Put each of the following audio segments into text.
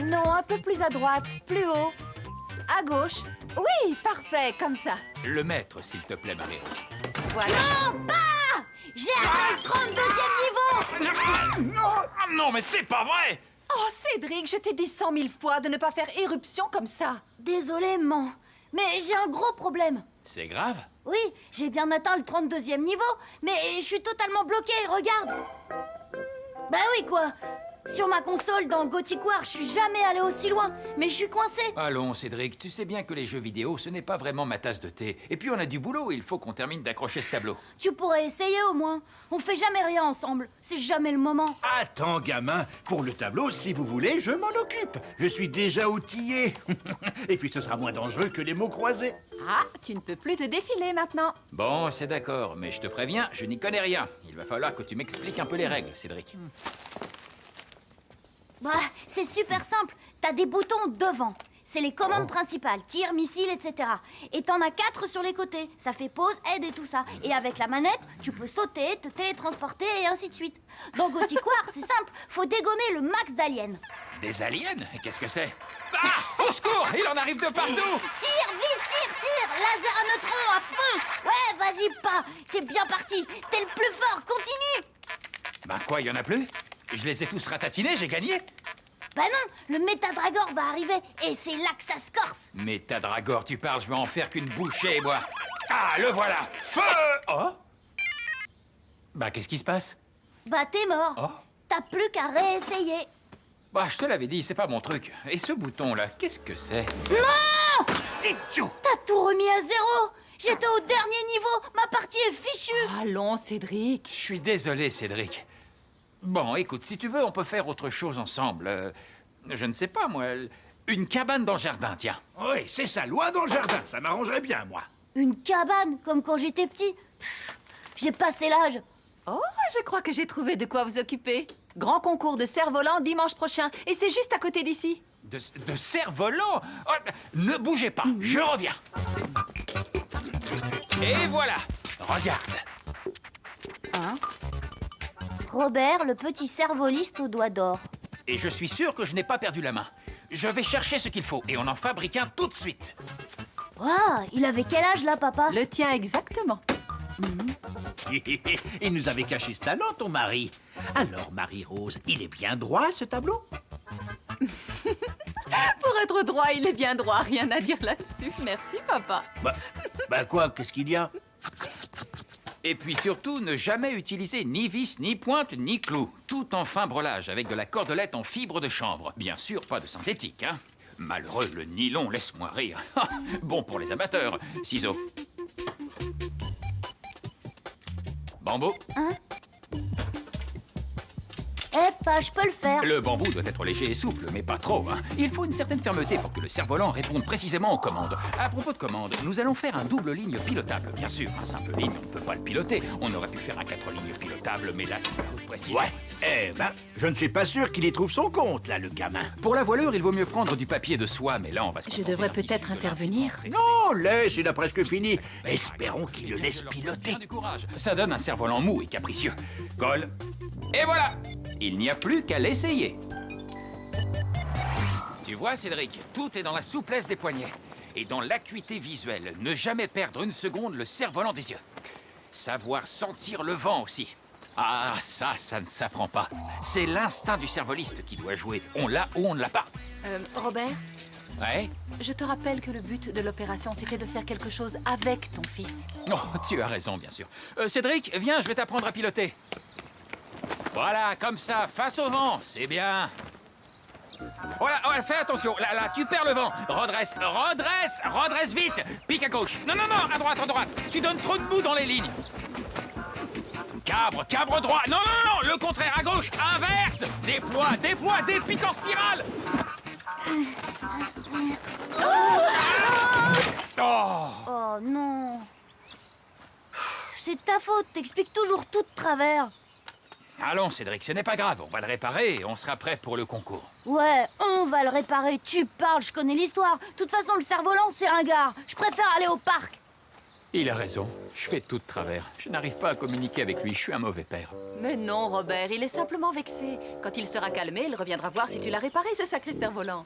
Non, un peu plus à droite, plus haut. À gauche. Oui, parfait, comme ça. Le maître, s'il te plaît, Marie-Rose. Voilà. Non, pas! J'ai atteint le 32e niveau! Non, non, mais c'est pas vrai! Oh, Cédric, je t'ai dit 100 000 fois de ne pas faire éruption comme ça. Désolée, maman, mais j'ai un gros problème. C'est grave? Oui, j'ai bien atteint le 32e niveau, mais je suis totalement bloqué, regarde. Bah oui, quoi. Sur ma console, dans Gothic War, je suis jamais allé aussi loin, mais je suis coincé. Allons, Cédric, tu sais bien que les jeux vidéo, ce n'est pas vraiment ma tasse de thé. Et puis on a du boulot, il faut qu'on termine d'accrocher ce tableau. Tu pourrais essayer au moins. On fait jamais rien ensemble, c'est jamais le moment. Attends, gamin, pour le tableau, si vous voulez, je m'en occupe. Je suis déjà outillé. Et puis ce sera moins dangereux que les mots croisés. Ah, tu ne peux plus te défiler maintenant. Bon, c'est d'accord, mais je te préviens, je n'y connais rien. Il va falloir que tu m'expliques un peu les règles, Cédric. Bah, c'est super simple. T'as des boutons devant. C'est les commandes principales, tir, missile, etc. Et t'en as 4 sur les côtés. Ça fait pause, aide et tout ça. Et avec la manette, tu peux sauter, te télétransporter et ainsi de suite. Dans Gothic War, c'est simple. Faut dégommer le max d'aliens. Des aliens? Qu'est-ce que c'est? Ah! Au secours! Il en arrive de partout! Tire, vite, tire! Laser à neutrons à fond! Ouais, vas-y, pas! T'es bien parti! T'es le plus fort, continue! Ben quoi, il y en a plus? Je les ai tous ratatinés, j'ai gagné? Bah non, le Métadragor va arriver et c'est là que ça se corse. Métadragor, tu parles, je vais en faire qu'une bouchée, moi. Ah, le voilà! Feu! Oh! Bah, qu'est-ce qui se passe? Bah t'es mort. Oh. T'as plus qu'à réessayer. Bah, je te l'avais dit, c'est pas mon truc. Et ce bouton-là, qu'est-ce que c'est? Non! Tchou! T'as tout remis à zéro. J'étais au dernier niveau, ma partie est fichue. Allons, Cédric. Je suis désolé, Cédric. Bon, écoute, si tu veux, on peut faire autre chose ensemble. Je ne sais pas, moi. Une cabane dans le jardin, tiens. Oui, c'est ça, loin dans le jardin. Ça m'arrangerait bien, moi. Une cabane, comme quand j'étais petit. Pff, j'ai passé l'âge. Oh, je crois que j'ai trouvé de quoi vous occuper. Grand concours de cerf-volant dimanche prochain. Et c'est juste à côté d'ici. De cerf-volant? Oh, ne bougez pas, je reviens. Et voilà, regarde. Hein? Robert, le petit cervoliste au doigt d'or. Et je suis sûr que je n'ai pas perdu la main. Je vais chercher ce qu'il faut et on en fabrique un tout de suite. Waouh, il avait quel âge là, papa? Le tien exactement. Il nous avait caché ce talent, ton mari. Alors, Marie-Rose, il est bien droit, ce tableau? Pour être droit, il est bien droit. Rien à dire là-dessus. Merci, papa. Bah quoi, qu'est-ce qu'il y a? Et puis surtout, ne jamais utiliser ni vis, ni pointe, ni clou. Tout en fin brelage avec de la cordelette en fibre de chanvre. Bien sûr, pas de synthétique, hein. Malheureux, le nylon, laisse-moi rire. Bon pour les amateurs. Ciseaux. Bambou. Eh, pas, je peux le faire. Le bambou doit être léger et souple, mais pas trop, hein. Il faut une certaine fermeté pour que le cerf-volant réponde précisément aux commandes. À propos de commandes, nous allons faire un double ligne pilotable. Bien sûr, un simple ligne, on ne peut pas le piloter. On aurait pu faire un 4 lignes pilotable, mais là, c'est pas vous préciser. Ouais, je ne suis pas sûr qu'il y trouve son compte, là, le gamin. Pour la voilure, il vaut mieux prendre du papier de soie, mais là, on va se Je contenter devrais d'un peut-être tissu de intervenir. lin fin Non, tressé. laisse, il a presque fini. Espérons qu'il le laisse piloter. Du courage. Ça donne un cerf-volant mou et capricieux. Colle. Et voilà! Il n'y a plus qu'à l'essayer. Tu vois, Cédric, tout est dans la souplesse des poignets. Et dans l'acuité visuelle. Ne jamais perdre une seconde le cerf-volant des yeux. Savoir sentir le vent aussi. Ah, ça ne s'apprend pas. C'est l'instinct du cervoliste qui doit jouer. On l'a ou on ne l'a pas. Robert, Ouais? je te rappelle que le but de l'opération, c'était de faire quelque chose avec ton fils. Oh, tu as raison, bien sûr. Cédric, viens, je vais t'apprendre à piloter. Voilà, comme ça, face au vent, c'est bien. Voilà, oh, fais attention, là, tu perds le vent. Redresse vite. Pique à gauche. Non, à droite. Tu donnes trop de bout dans les lignes. Cabre droit. Non, le contraire, à gauche, inverse. Déploie, des pics en spirale. Oh. Oh non. C'est ta faute, t'expliques toujours tout de travers. Allons, Cédric, ce n'est pas grave. On va le réparer et on sera prêt pour le concours. Ouais, on va le réparer, tu parles, je connais l'histoire. De toute façon, le cerf-volant, c'est ringard. Je préfère aller au parc. Il a raison. Je fais tout de travers. Je n'arrive pas à communiquer avec lui. Je suis un mauvais père. Mais non, Robert, il est simplement vexé. Quand il sera calmé, il reviendra voir si tu l'as réparé, ce sacré cerf-volant.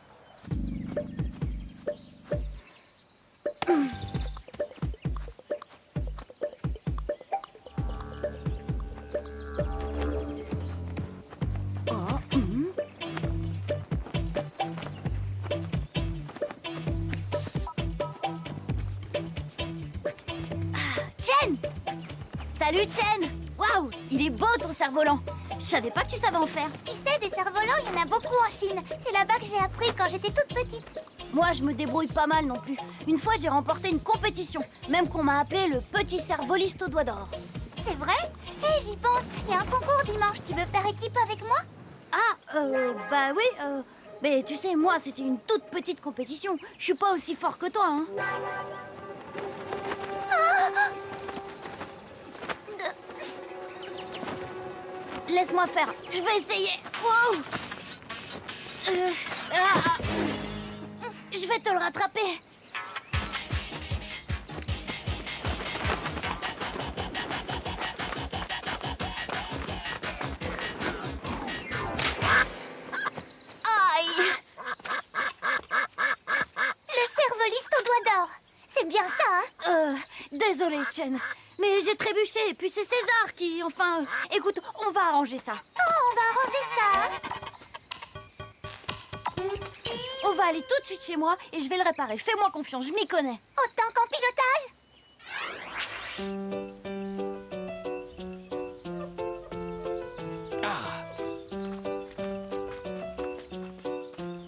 Chen! Salut Chen! Waouh, il est beau ton cerf-volant. Je savais pas que tu savais en faire. Tu sais, des cerfs-volants, il y en a beaucoup en Chine. C'est là-bas que j'ai appris quand j'étais toute petite. Moi, je me débrouille pas mal non plus. Une fois, j'ai remporté une compétition, même qu'on m'a appelé le petit cerf-voliste au doigt d'or. C'est vrai? Hé, j'y pense. Il y a un concours dimanche. Tu veux faire équipe avec moi? Bah oui, mais tu sais, moi, c'était une toute petite compétition. Je suis pas aussi fort que toi, hein. Laisse-moi faire, je vais essayer. Wow. Je vais te le rattraper. Aïe! Le cerf-voliste au doigt d'or. C'est bien ça, hein? Désolée, Chen. Mais j'ai trébuché, et puis c'est César qui... Enfin, écoute, on va arranger ça. Oh, on va arranger ça, hein? On va aller tout de suite chez moi et je vais le réparer. Fais-moi confiance, je m'y connais. Autant qu'en pilotage?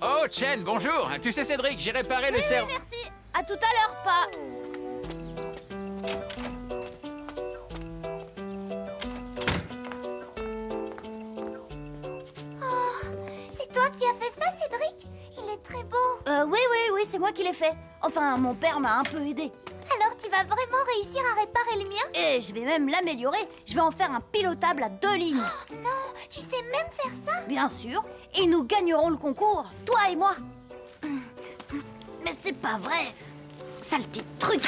Oh, Chen, bonjour. Tu sais, Cédric, j'ai réparé le cerf... Merci. À tout à l'heure, pas. C'est toi qui as fait ça, Cédric? Il est très beau. Oui, c'est moi qui l'ai fait. Enfin, mon père m'a un peu aidé. Alors tu vas vraiment réussir à réparer le mien? Et je vais même l'améliorer. Je vais en faire un pilotable à 2 lignes. Oh, non, tu sais même faire ça? Bien sûr. Et nous gagnerons le concours, toi et moi. Mais c'est pas vrai. Saleté de truc.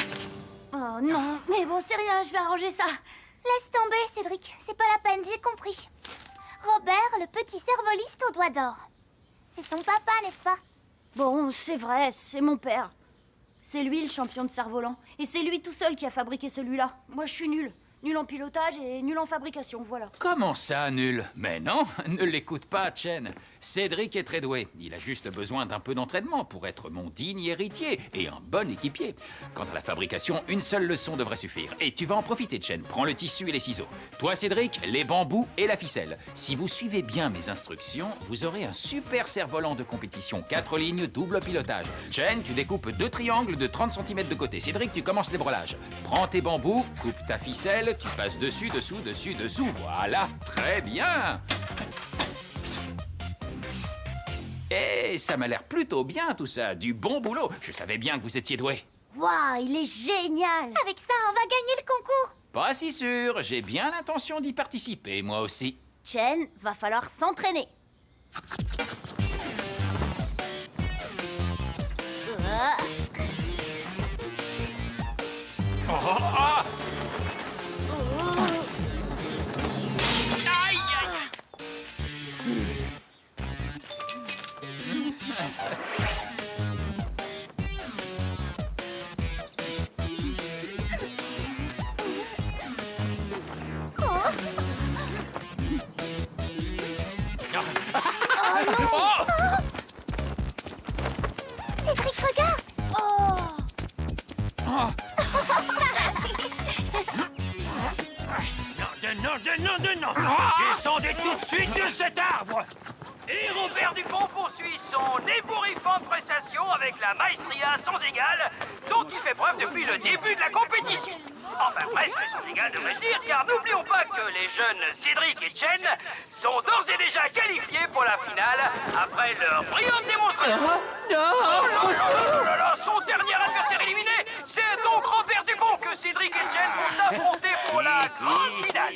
Oh non, mais bon, c'est rien, je vais arranger ça. Laisse tomber, Cédric. C'est pas la peine, j'ai compris. Robert, le petit cerf-voliste au doigt d'or. C'est ton papa, n'est-ce pas? Bon, c'est vrai, c'est mon père. C'est lui le champion de cerf-volant. Et c'est lui tout seul qui a fabriqué celui-là. Moi, je suis nul. Nul en pilotage et nul en fabrication, voilà. Comment ça, nul? Mais non, ne l'écoute pas, Chen. Cédric est très doué. Il a juste besoin d'un peu d'entraînement pour être mon digne héritier et un bon équipier. Quant à la fabrication, une seule leçon devrait suffire. Et tu vas en profiter, Chen. Prends le tissu et les ciseaux. Toi, Cédric, les bambous et la ficelle. Si vous suivez bien mes instructions, vous aurez un super cerf-volant de compétition. 4 lignes, double pilotage. Chen, tu découpes 2 triangles de 30 cm de côté. Cédric, tu commences les brelages. Prends tes bambous, coupe ta ficelle, tu passes dessus, dessous, dessus, dessous. Voilà, très bien. Et ça m'a l'air plutôt bien tout ça, du bon boulot. Je savais bien que vous étiez doué. Waouh, il est génial. Avec ça, on va gagner le concours. Pas si sûr, j'ai bien l'intention d'y participer, moi aussi. Chen, va falloir s'entraîner. Oh, oh, oh. Aïe, aïe. Cédric, regarde. Non. Descendez tout de suite de cet arbre. Et Robert Dupont poursuit son ébouriffante prestation avec la maestria sans égale dont il fait preuve depuis le début de la compétition. Enfin presque sans égale devrais-je dire, car n'oublions pas que les jeunes Cédric et Chen sont d'ores et déjà qualifiés pour la finale après leur brillante démonstration. Oh là là, son dernier adversaire éliminé, c'est donc Robert Dupont que Cédric et Chen vont affronter pour la grande finale.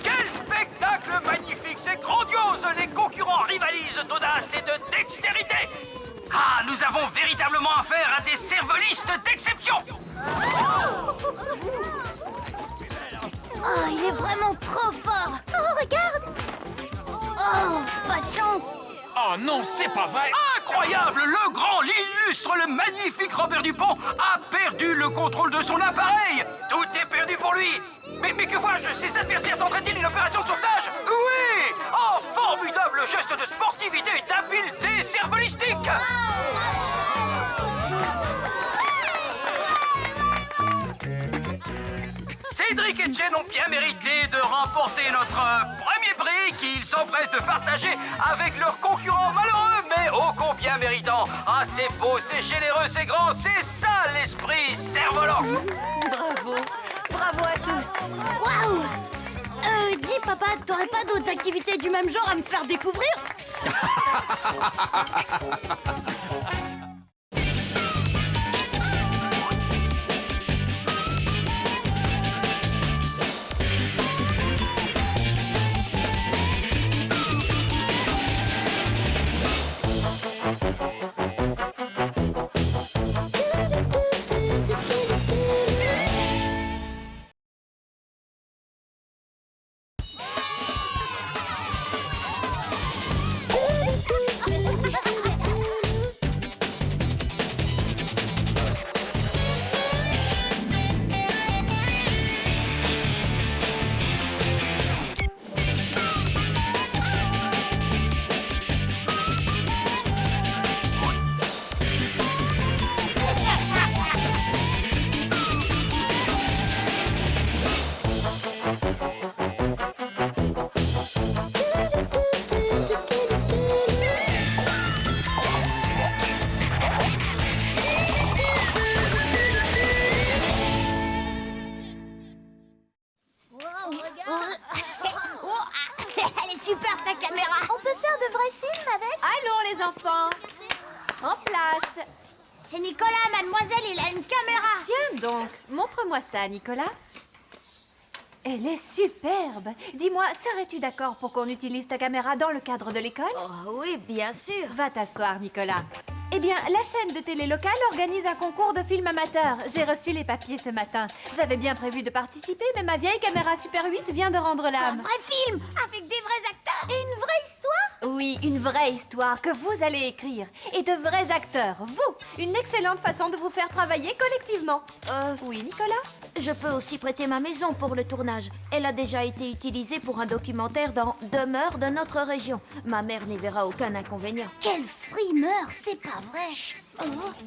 Quel spectacle magnifique, c'est grandiose. Les concurrents rivalisent d'audace et de dextérité. Ah, nous avons véritablement affaire à des cervelistes d'exception. Oh, il est vraiment trop fort. Oh, regarde! Oh, pas de chance. Oh non, c'est pas vrai! Incroyable! Le grand, l'illustre, le magnifique Robert Dupont a perdu le contrôle de son appareil! Tout est perdu pour lui! Mais que vois-je? Ses adversaires tenteraient-ils une opération de sauvetage? Oui! Oh, formidable geste de sportivité et d'habileté cervelistique! Cédric et Jen ont bien mérité de remporter notre premier prix qu'ils s'empressent de partager avec leurs concurrents malheureux, mais ô combien méritants. Ah, c'est beau, c'est généreux, c'est grand, c'est ça l'esprit cerf-volant. Bravo. Bravo à tous. Waouh. Dis papa, t'aurais pas d'autres activités du même genre à me faire découvrir? Elle est super ta caméra. On peut faire de vrais films avec? Allons les enfants. En place. C'est Nicolas, mademoiselle, il a une caméra. Tiens donc, montre-moi ça, Nicolas. Elle est superbe. Dis-moi, serais-tu d'accord pour qu'on utilise ta caméra dans le cadre de l'école? Oh oui, bien sûr. Va t'asseoir, Nicolas. Eh bien, la chaîne de télé locale organise un concours de films amateurs. J'ai reçu les papiers ce matin. J'avais bien prévu de participer, mais ma vieille caméra Super 8 vient de rendre Un l'âme. vrai film avec des vrais acteurs. Et une vraie histoire? Oui, une vraie histoire que vous allez écrire. Et de vrais acteurs, vous. Une excellente façon de vous faire travailler collectivement. Oui, Nicolas? Je peux aussi prêter ma maison pour le tournage. Elle a déjà été utilisée pour un documentaire dans Demeure de notre région. Ma mère n'y verra aucun inconvénient. Quel frimeur, c'est pas vrai.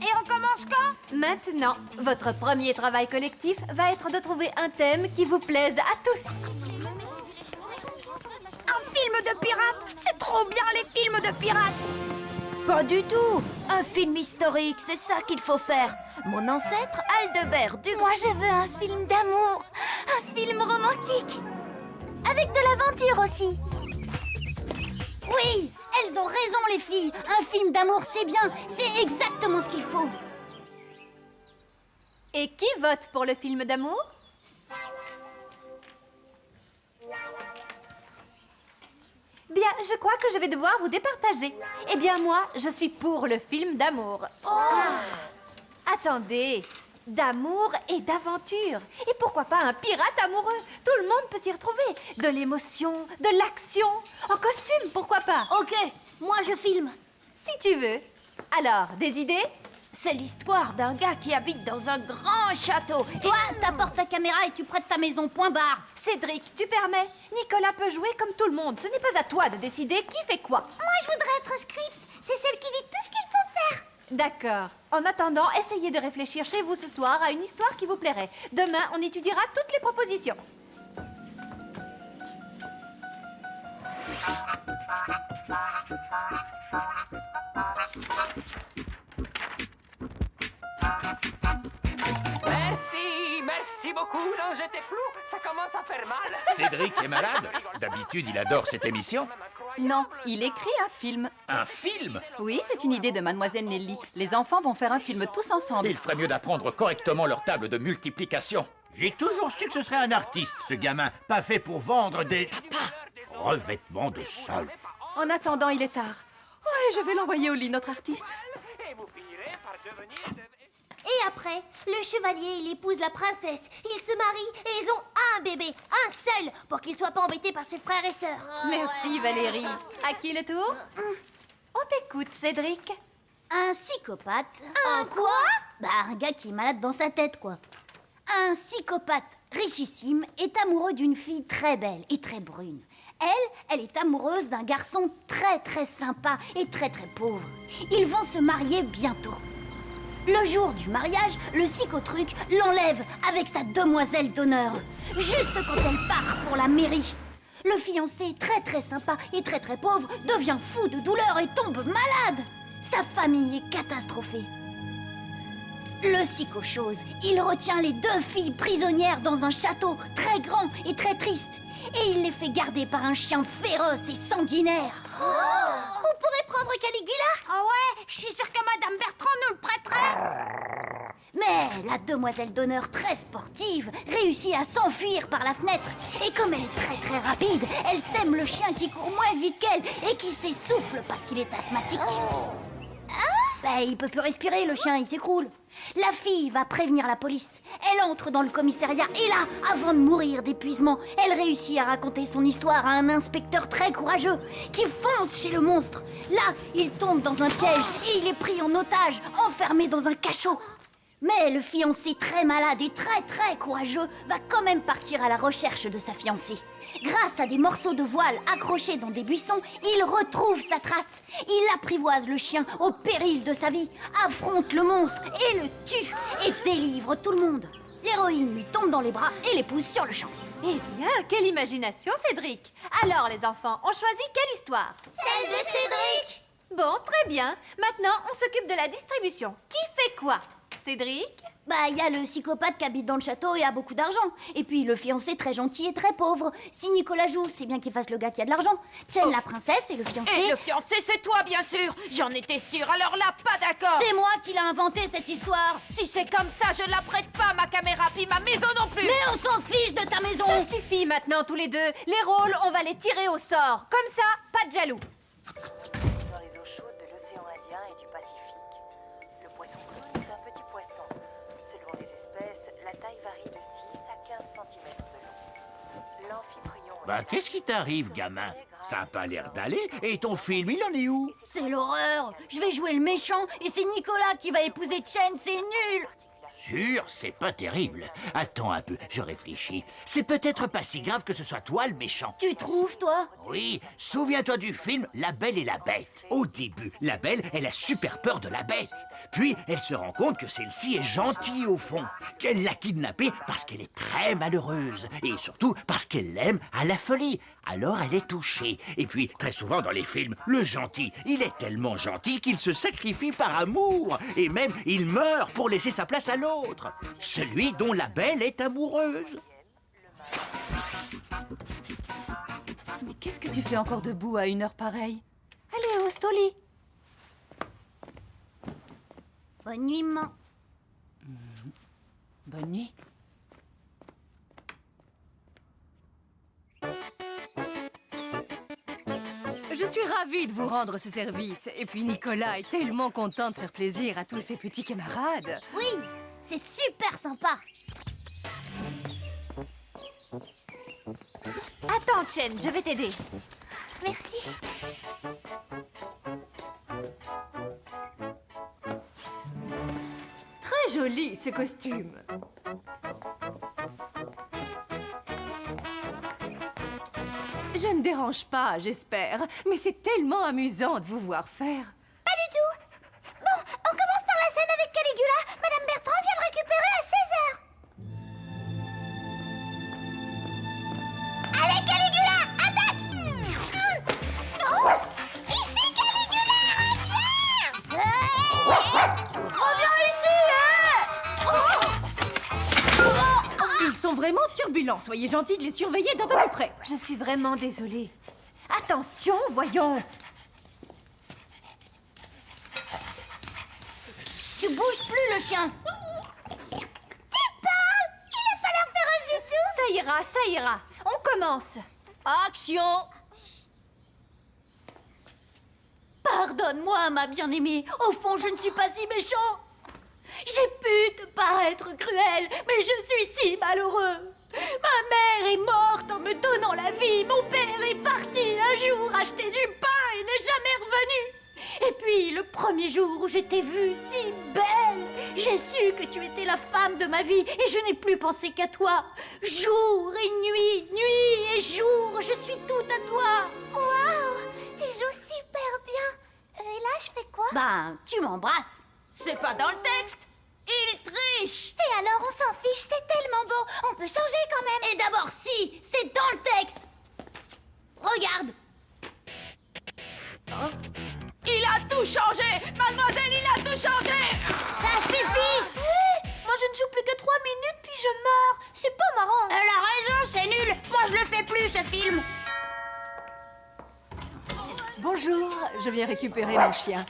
Et on commence quand? Maintenant, votre premier travail collectif va être de trouver un thème qui vous plaise à tous. Un film de pirates? C'est trop bien les films de pirates! Pas du tout. Un film historique, c'est ça qu'il faut faire. Mon ancêtre, Aldebert du... Moi, je veux un film d'amour, un film romantique, avec de l'aventure aussi. Oui, elles ont raison les filles. Un film d'amour, c'est bien. C'est exactement ce qu'il faut. Et qui vote pour le film d'amour? Bien, je crois que je vais devoir vous départager. Eh bien, moi, je suis pour le film d'amour. Attendez, d'amour et d'aventure. Et pourquoi pas un pirate amoureux? Tout le monde peut s'y retrouver. De l'émotion, de l'action. En costume, pourquoi pas? Ok, moi je filme. Si tu veux. Alors, des idées? C'est l'histoire d'un gars qui habite dans un grand château. Toi, t'apportes ta caméra et tu prêtes ta maison, point barre. Cédric, tu permets? Nicolas peut jouer comme tout le monde. Ce n'est pas à toi de décider qui fait quoi. Moi, je voudrais être script. C'est celle qui dit tout ce qu'il faut faire. D'accord. En attendant, essayez de réfléchir chez vous ce soir à une histoire qui vous plairait. Demain, on étudiera toutes les propositions. Merci beaucoup, n'en jetez plus, ça commence à faire mal. Cédric est malade. D'habitude, il adore cette émission. Non, il écrit un film. Un film? Oui, c'est une idée de Mademoiselle Nelly. Les enfants vont faire un film tous ensemble. Il ferait mieux d'apprendre correctement leur table de multiplication. J'ai toujours su que ce serait un artiste, ce gamin, pas fait pour vendre des revêtements de sol. En attendant, il est tard. Ouais, je vais l'envoyer au lit, notre artiste. Et vous finirez par devenir... Et après, le chevalier, il épouse la princesse. Ils se marient et ils ont un bébé, un seul, pour qu'il soit pas embêté par ses frères et sœurs. Merci, Valérie. À qui le tour? On t'écoute, Cédric. Un psychopathe. Un quoi? Bah, un gars qui est malade dans sa tête, quoi. Un psychopathe richissime est amoureux d'une fille très belle et très brune. Elle est amoureuse d'un garçon très très sympa et très très pauvre. Ils vont se marier bientôt. Le jour du mariage, le psychotruc l'enlève avec sa demoiselle d'honneur, juste quand elle part pour la mairie. Le fiancé, très très sympa et très très pauvre, devient fou de douleur et tombe malade. Sa famille est catastrophée. Le psychochose, il retient les 2 filles prisonnières dans un château très grand et très triste. Et il les fait garder par un chien féroce et sanguinaire. On pourrait prendre Caligula? Ah ouais, je suis sûre que Madame Bertrand nous le prêterait. Mais la demoiselle d'honneur très sportive réussit à s'enfuir par la fenêtre. Et comme elle est très très rapide, elle sème le chien qui court moins vite qu'elle et qui s'essouffle parce qu'il est asthmatique. Ben, il peut plus respirer, le chien, il s'écroule. La fille va prévenir la police. Elle entre dans le commissariat et là, avant de mourir d'épuisement, elle réussit à raconter son histoire à un inspecteur très courageux qui fonce chez le monstre. Là, il tombe dans un piège et il est pris en otage, enfermé dans un cachot. Mais le fiancé très malade et très très courageux va quand même partir à la recherche de sa fiancée. Grâce à des morceaux de voile accrochés dans des buissons, il retrouve sa trace. Il apprivoise le chien au péril de sa vie, affronte le monstre et le tue et délivre tout le monde. L'héroïne lui tombe dans les bras et l'épouse sur le champ. Eh bien, quelle imagination, Cédric. Alors, les enfants, on choisit quelle histoire? Celle de Cédric! Bon, très bien. Maintenant, on s'occupe de la distribution. Qui fait quoi? Cédric? Bah, il y a le psychopathe qui habite dans le château et a beaucoup d'argent. Et puis le fiancé très gentil et très pauvre. Si Nicolas joue, c'est bien qu'il fasse le gars qui a de l'argent. Chen la princesse et le fiancé... Et le fiancé, c'est toi, bien sûr. J'en étais sûre, alors là, pas d'accord. C'est moi qui l'ai inventé, cette histoire. Si c'est comme ça, je la prête pas, ma caméra, puis ma maison non plus. Mais on s'en fiche de ta maison. Ça suffit maintenant, tous les deux. Les rôles, on va les tirer au sort. Comme ça, pas de jaloux. Dans les eaux chaudes de l'océan Indien et du Pacifique, le poisson clown est un petit poisson. Selon les espèces, la taille varie de 6 à 15 cm de long. L'amphiprion... Bah, qu'est-ce qui t'arrive, gamin? Ça a pas l'air d'aller. Et ton film, il en est où? C'est l'horreur. Je vais jouer le méchant et c'est Nicolas qui va épouser Chen, c'est nul. Sûr, c'est pas terrible. Attends un peu, je réfléchis. C'est peut-être pas si grave que ce soit toi le méchant. Tu trouves, toi? Oui, souviens-toi du film La Belle et la Bête. Au début, la Belle, elle a super peur de la Bête. Puis, elle se rend compte que celle-ci est gentille au fond, qu'elle l'a kidnappée parce qu'elle est très malheureuse, et surtout parce qu'elle l'aime à la folie. Alors, elle est touchée. Et puis, très souvent dans les films, le gentil, il est tellement gentil qu'il se sacrifie par amour, et même il meurt pour laisser sa place à l'autre, celui dont la Belle est amoureuse. Mais qu'est-ce que tu fais encore debout à une heure pareille? Allez, au lit. Bonne nuit, maman. Bonne nuit. Je suis ravie de vous rendre ce service. Et puis Nicolas est tellement content de faire plaisir à tous ses petits camarades. Oui, c'est super sympa. Attends, Chen, je vais t'aider. Merci. Très joli, ce costume. Je ne dérange pas, j'espère. Mais c'est tellement amusant de vous voir faire. Pas du tout. Bon, on commence par la scène avec Caligula. Madame Bertrand vient le récupérer à 16h. Allez, Caligula, attaque! Oh, ici, Caligula, reviens! Reviens ici, Ils sont vraiment turbulents. Soyez gentils de les surveiller d'un peu plus près. Je suis vraiment désolée. Attention, voyons. Tu bouges plus, le chien. Tu parles? Il a pas l'air féroce du tout. Ça ira. On commence. Action! Pardon. Pardonne-moi, ma bien-aimée. Au fond, je ne suis pas si méchant. J'ai pu te paraître cruel, mais je suis si malheureux. Ma mère est morte en me donnant la vie. Mon père est parti un jour acheter du pain et n'est jamais revenu. Et puis, le premier jour où je t'ai vue si belle, j'ai su que tu étais la femme de ma vie et je n'ai plus pensé qu'à toi. Jour et nuit, nuit et jour, je suis toute à toi. Waouh, tu joues super bien. Et là, je fais quoi? Ben, tu m'embrasses. C'est pas dans le texte. Il triche. Et alors, on s'en fiche, c'est tellement beau. On peut changer quand même. Et d'abord, si, c'est dans le texte. Regarde. Il a tout changé. Mademoiselle, il a tout changé. Ça suffit. Moi, je ne joue plus que 3 minutes, puis je meurs. C'est pas marrant. Elle a raison, c'est nul. Moi, je le fais plus, ce film. Bonjour, je viens récupérer mon chien.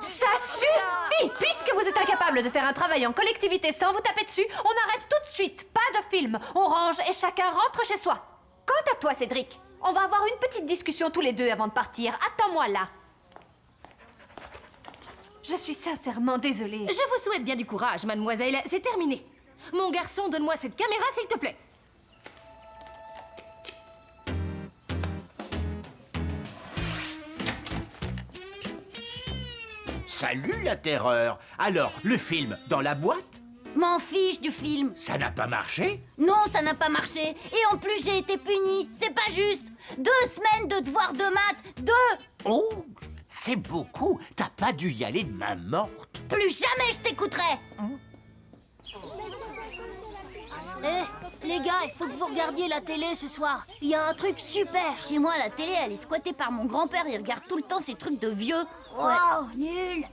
Ça suffit! Puisque vous êtes incapable de faire un travail en collectivité sans vous taper dessus, on arrête tout de suite. Pas de film. On range et chacun rentre chez soi. Quant à toi, Cédric, on va avoir une petite discussion tous les deux avant de partir. Attends-moi là. Je suis sincèrement désolée. Je vous souhaite bien du courage, mademoiselle. C'est terminé. Mon garçon, donne-moi cette caméra, s'il te plaît. Salut la terreur. Alors, le film dans la boîte? M'en fiche du film. Ça n'a pas marché? Non, ça n'a pas marché. Et en plus, j'ai été punie. C'est pas juste. 2 semaines de devoirs de maths. 2. Oh, c'est beaucoup. T'as pas dû y aller de main morte. Plus jamais je t'écouterai. Les gars, il faut que vous regardiez la télé ce soir. Il y a un truc super. Chez moi, la télé, elle est squattée par mon grand-père. Il regarde tout le temps ces trucs de vieux. Waouh, nul.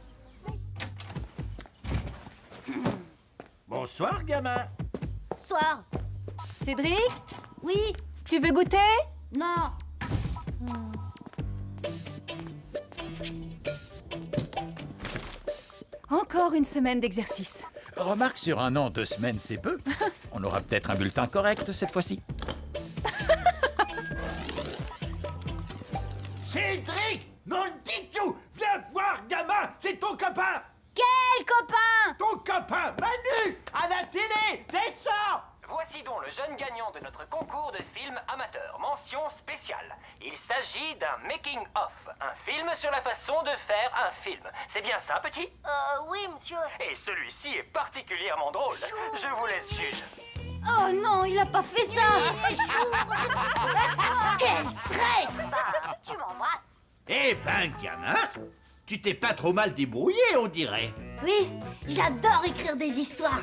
Bonsoir, gamin. Soir. Cédric, Oui. tu veux goûter? Non. Encore une semaine d'exercice. Remarque, sur 1 an, 2 semaines, c'est peu. On aura peut-être un bulletin correct cette fois-ci. Cédric, non le dis-tu. Viens voir, gamin. C'est ton copain. Quel copain? Ton copain, Manu, à la télé. Descends. Voici donc le jeune gagnant de notre concours de film amateur. Mention spéciale. Il s'agit d'un making-of, un film sur la façon de faire un film. C'est bien ça, petit? Oui, monsieur. Et celui-ci est particulièrement drôle. Je vous laisse juge. Oh non, il a pas fait ça. Quel traître. Tu m'embrasses. Eh ben, gamin, tu t'es pas trop mal débrouillé, on dirait. Oui, j'adore écrire des histoires.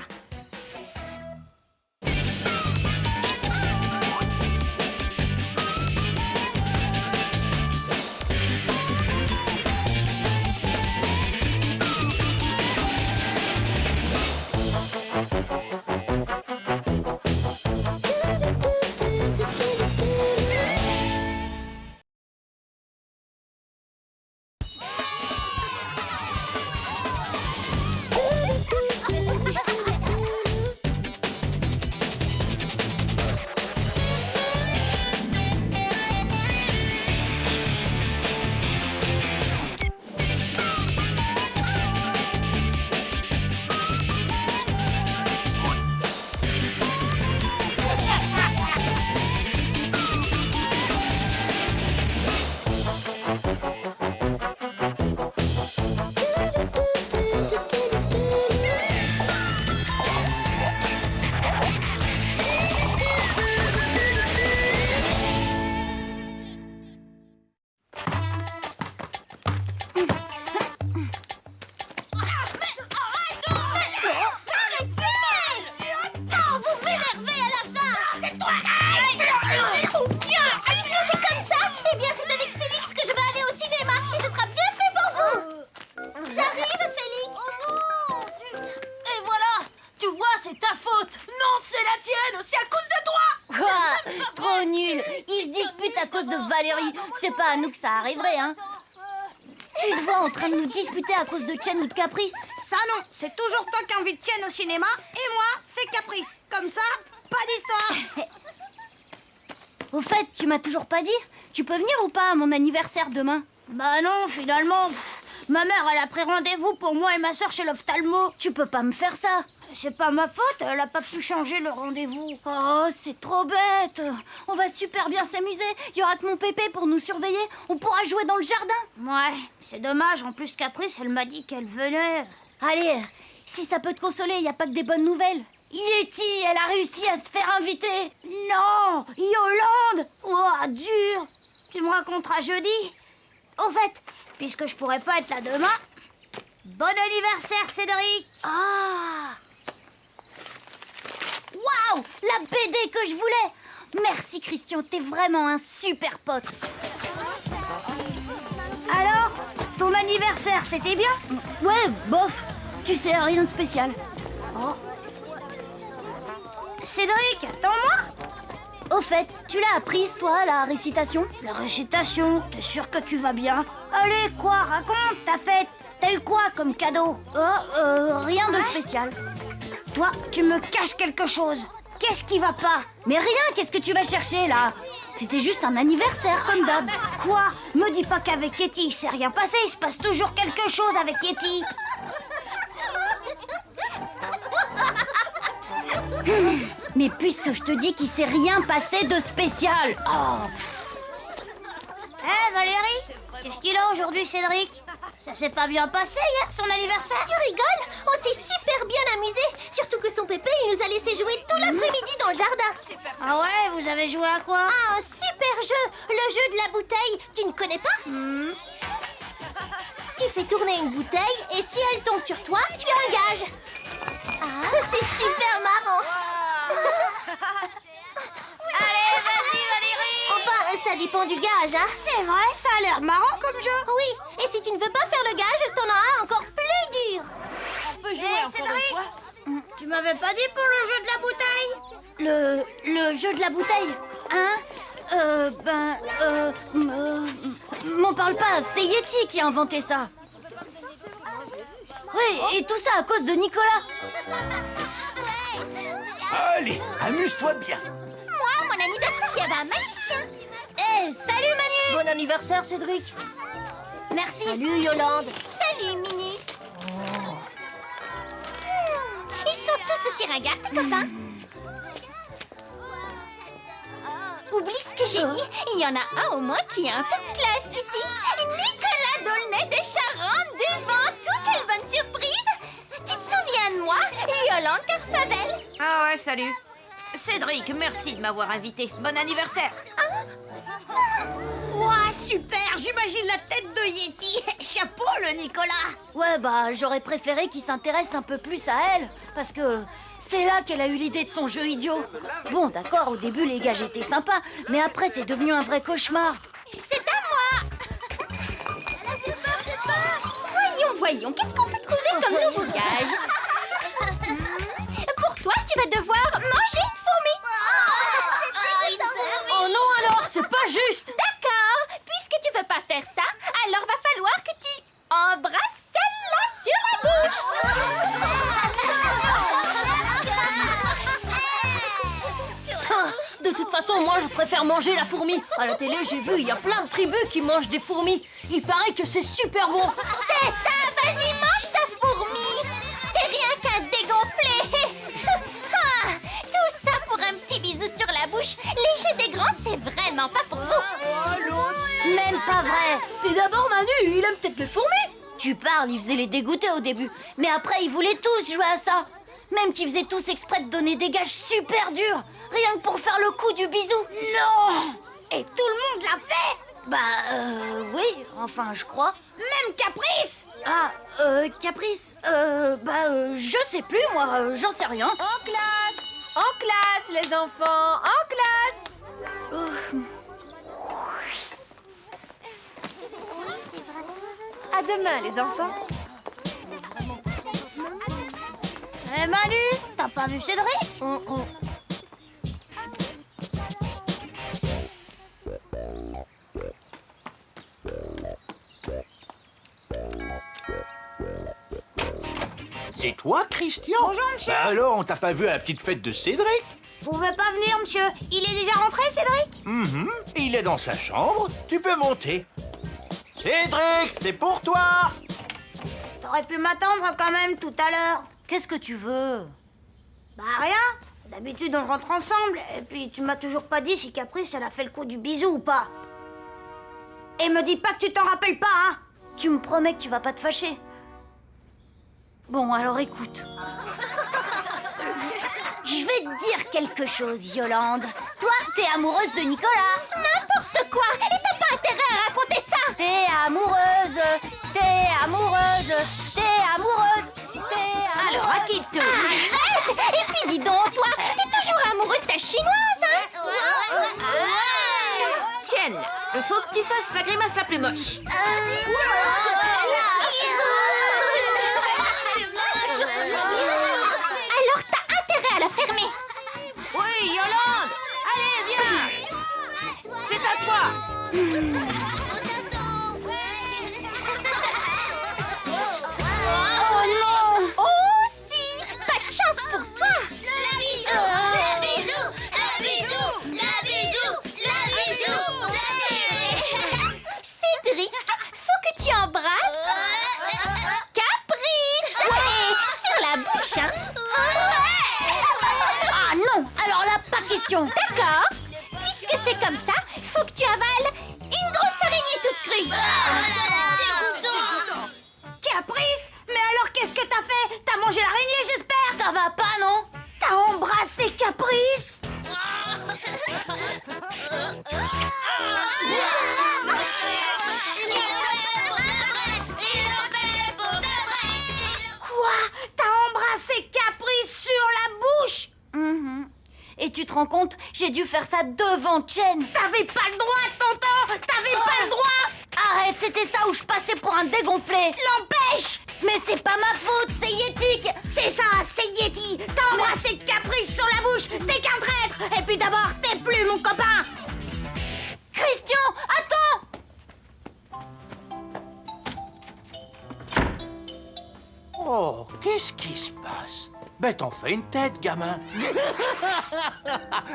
C'est pas à nous que ça arriverait, hein. Tu te vois en train de nous disputer à cause de Chen ou de Caprice? Ça non, c'est toujours toi qui invites Chen au cinéma et moi, c'est Caprice. Comme ça, pas d'histoire. Au fait, tu m'as toujours pas dit, tu peux venir ou pas à mon anniversaire demain? Bah non, finalement. Ma mère, elle a pris rendez-vous pour moi et ma soeur chez l'ophtalmo. Tu peux pas me faire ça. C'est pas ma faute, elle a pas pu changer le rendez-vous. Oh, c'est trop bête. On va super bien s'amuser. Il y aura que mon pépé pour nous surveiller. On pourra jouer dans le jardin. Ouais, c'est dommage. En plus, Caprice, elle m'a dit qu'elle venait. Allez, si ça peut te consoler, y a pas que des bonnes nouvelles. Yeti, elle a réussi à se faire inviter. Non, Yolande. Oh, dur. Tu me raconteras jeudi. Au fait, puisque je pourrais pas être là demain, bon anniversaire, Cédric. Ah! Waouh! La BD que je voulais! Merci, Christian, t'es vraiment un super pote. Alors, ton anniversaire, c'était bien? Ouais, bof. Tu sais, rien de spécial. Oh. Cédric, attends-moi. Au fait, tu l'as apprise, toi, la récitation? La récitation, t'es sûr que tu vas bien? Allez, quoi, raconte ta fête. T'as eu quoi comme cadeau? Rien de spécial. Toi, tu me caches quelque chose. Qu'est-ce qui va pas? Mais rien, qu'est-ce que tu vas chercher, là? C'était juste un anniversaire, comme d'hab. Quoi? Me dis pas qu'avec Yeti, il s'est rien passé. Il se passe toujours quelque chose avec Yeti. Mais puisque je te dis qu'il s'est rien passé de spécial. Oh. Hé, Valérie? Qu'est-ce qu'il a aujourd'hui, Cédric? Ça s'est pas bien passé hier, son anniversaire? Tu rigoles? On s'est super bien amusé. Surtout que son pépé, il nous a laissé jouer tout l'après-midi dans le jardin. Ah ouais, vous avez joué à quoi? Ah, un super jeu. Le jeu de la bouteille. Tu ne connais pas? Tu fais tourner une bouteille et si elle tombe sur toi, tu as un gage. Ah, c'est super marrant. Allez, vas-y, Valérie. Enfin, ça dépend du gage, hein. C'est vrai, ça a l'air marrant comme jeu. Oui, et si tu ne veux pas faire le gage, t'en as un encore plus dur. On peut jouer Hé, encore Cédric, une fois? tu m'avais pas dit pour le jeu de la bouteille? Le jeu de la bouteille, hein? M'en parle pas, c'est Yeti qui a inventé ça. Oui, et tout ça à cause de Nicolas. Allez, amuse-toi bien. Moi, à mon anniversaire, il y avait un magicien. Hé, salut Manu! Bon anniversaire, Cédric. Merci. Salut, Yolande. Salut, Minus. Ils sont tous aussi ringards, tes copains. Oublie ce que j'ai dit, il y en a un au moins qui a un peu de classe ici. Nicolas D'aulnay de Charente devant tout, quelle bonne surprise. Tu te souviens de moi, Yolande Carfavel? Ah ouais, salut. Cédric, merci de m'avoir invité. Bon anniversaire. Ouah, super, j'imagine la tête de Yeti. Chapeau, le Nicolas. Ouais, bah, j'aurais préféré qu'il s'intéresse un peu plus à elle, parce que c'est là qu'elle a eu l'idée de son jeu idiot. Bon, d'accord, au début, les gages étaient sympas, mais après, c'est devenu un vrai cauchemar. C'est à moi. Voyons, qu'est-ce qu'on peut trouver comme nouveau gage? Pour toi, tu vas devoir manger une fourmi. Oh non alors, c'est pas juste. D'accord, puisque tu veux pas faire ça, alors va falloir que tu embrasses celle-là sur la bouche. De toute façon, moi je préfère manger la fourmi. À la télé, j'ai vu, il y a plein de tribus qui mangent des fourmis. Il paraît que c'est super bon. C'est ça, vas-y, mange ta fourmi. T'es rien qu'un dégonflé. Ah, tout ça pour un petit bisou sur la bouche. Les jeux des grands, c'est vraiment pas pour vous. Même pas vrai. Et d'abord, Manu, il aime peut-être les fourmis. Tu parles, il faisait les dégoûter au début, mais après, ils voulaient tous jouer à ça. Même qu'ils faisaient tous exprès de donner des gages super durs, rien que pour faire le coup du bisou. Non. Et tout le monde l'a fait. Bah, oui, enfin, je crois. Même Caprice. Ah, Caprice, je sais plus, moi, j'en sais rien. En classe! En classe, les enfants! En classe! À demain, les enfants! Eh Manu, t'as pas vu Cédric? C'est toi, Christian? Bonjour, monsieur. Bah alors, on t'a pas vu à la petite fête de Cédric? Vous pouvez pas venir, monsieur. Il est déjà rentré, Cédric? Il est dans sa chambre. Tu peux monter. Cédric, c'est pour toi. T'aurais pu m'attendre quand même tout à l'heure. Qu'est-ce que tu veux? Bah rien. D'habitude, on rentre ensemble. Et puis, tu m'as toujours pas dit si Caprice, elle a fait le coup du bisou ou pas. Et me dis pas que tu t'en rappelles pas, hein. Tu me promets que tu vas pas te fâcher. Bon, alors écoute. Je vais te dire quelque chose, Yolande. Toi, t'es amoureuse de Nicolas. N'importe quoi. Et t'as pas intérêt à raconter ça. T'es amoureuse. T'es amoureuse. T'es amoureuse. T'es amoureuse. Alors, à qui te... Arrête. Et puis dis donc, toi, t'es toujours amoureux de ta chinoise, hein? Tiens, faut que tu fasses la grimace la plus moche. Alors t'as intérêt à la fermer. Oui, Yolande. Allez, viens. C'est à toi. Oh non. Oh si. Pas de chance pour toi. Cédric, faut que tu embrasses Caprice. Et sur la bouche, hein. Ah non, alors là, pas question. D'accord. Puisque c'est comme ça, faut que tu avales une grosse araignée toute crue. Caprice? Mais alors, qu'est-ce que t'as fait? T'as mangé l'araignée, j'espère? Ça va pas, non? T'as embrassé Caprice? Quoi? T'as embrassé Caprice sur la bouche? Et tu te rends compte, j'ai dû faire ça devant Chen. T'avais pas le droit, tonton! T'avais pas le droit! Arrête, c'était ça où je passais pour un dégonflé. L'empêche! Mais c'est pas ma faute, c'est Yétique. C'est ça, c'est Yeti! T'as embrassé Caprice sur la bouche! T'es qu'un traître! Et puis d'abord, t'es plus mon copain! Christian, attends. Oh, qu'est-ce qui se passe? Ben, t'en fais une tête, gamin.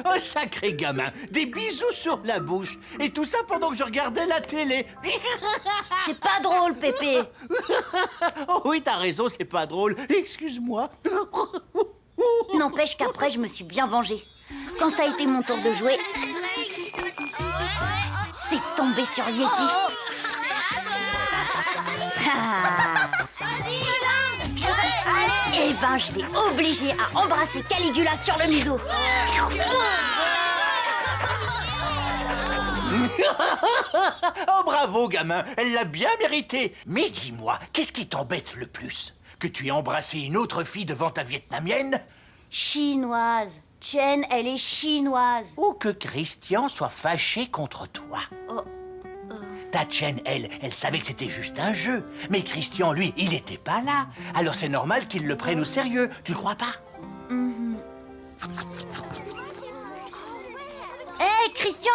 Un sacré gamin. Des bisous sur la bouche. Et tout ça pendant que je regardais la télé. C'est pas drôle, Pépé. Oh oui, t'as raison, c'est pas drôle. Excuse-moi. N'empêche qu'après, je me suis bien vengée. Quand ça a été mon tour de jouer, c'est tombé sur Yeti. Eh ben, je l'ai obligé à embrasser Caligula sur le museau. Oh, bravo, gamin. Elle l'a bien mérité. Mais dis-moi, qu'est-ce qui t'embête le plus? Que tu aies embrassé une autre fille devant ta vietnamienne? Chinoise. Chen, elle est chinoise. Ou que Christian soit fâché contre toi? Ta Chen, elle savait que c'était juste un jeu. Mais Christian, lui, il n'était pas là. Alors c'est normal qu'il le prenne au sérieux. Tu le crois pas? Hé, Christian!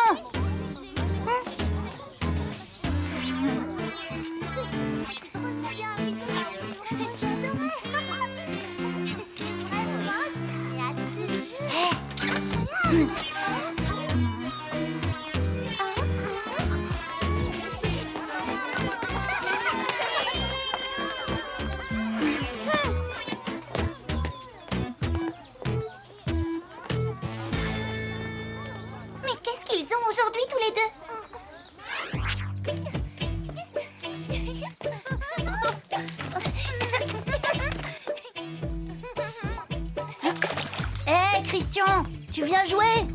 Mais qu'est-ce qu'ils ont aujourd'hui tous les deux? Hé, Christian, tu viens jouer?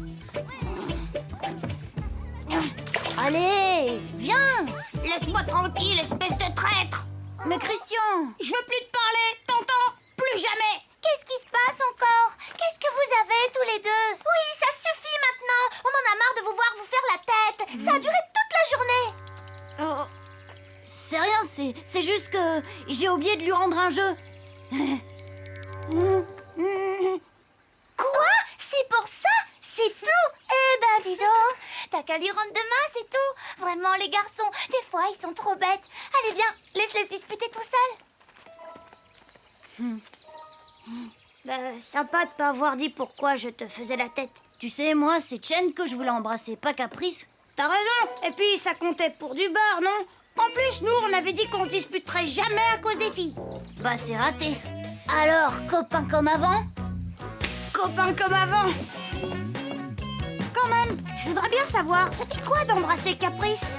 Allez, viens! Laisse-moi tranquille, espèce de traître! Mais Christian! Je veux plus te parler, tonton! Plus jamais! Qu'est-ce qui se passe encore? Qu'est-ce que vous avez tous les deux? Oui, ça suffit maintenant. On en a marre de vous voir vous faire la tête. Ça a duré toute la journée. Oh, c'est rien, c'est juste que j'ai oublié de lui rendre un jeu. Quoi? C'est pour ça? C'est tout? Eh ben dis donc, t'as qu'à lui rendre demain, c'est tout. Vraiment, les garçons, des fois, ils sont trop bêtes. Allez, viens, laisse-les se disputer tout seuls. Sympa de pas avoir dit pourquoi je te faisais la tête. Tu sais, moi, c'est Chen que je voulais embrasser, pas Caprice. T'as raison. Et puis, ça comptait pour du beurre, non? En plus, nous, on avait dit qu'on se disputerait jamais à cause des filles. Bah, c'est raté. Alors, copain comme avant? Copains comme avant. Quand même, je voudrais bien savoir, ça fait quoi d'embrasser Caprice?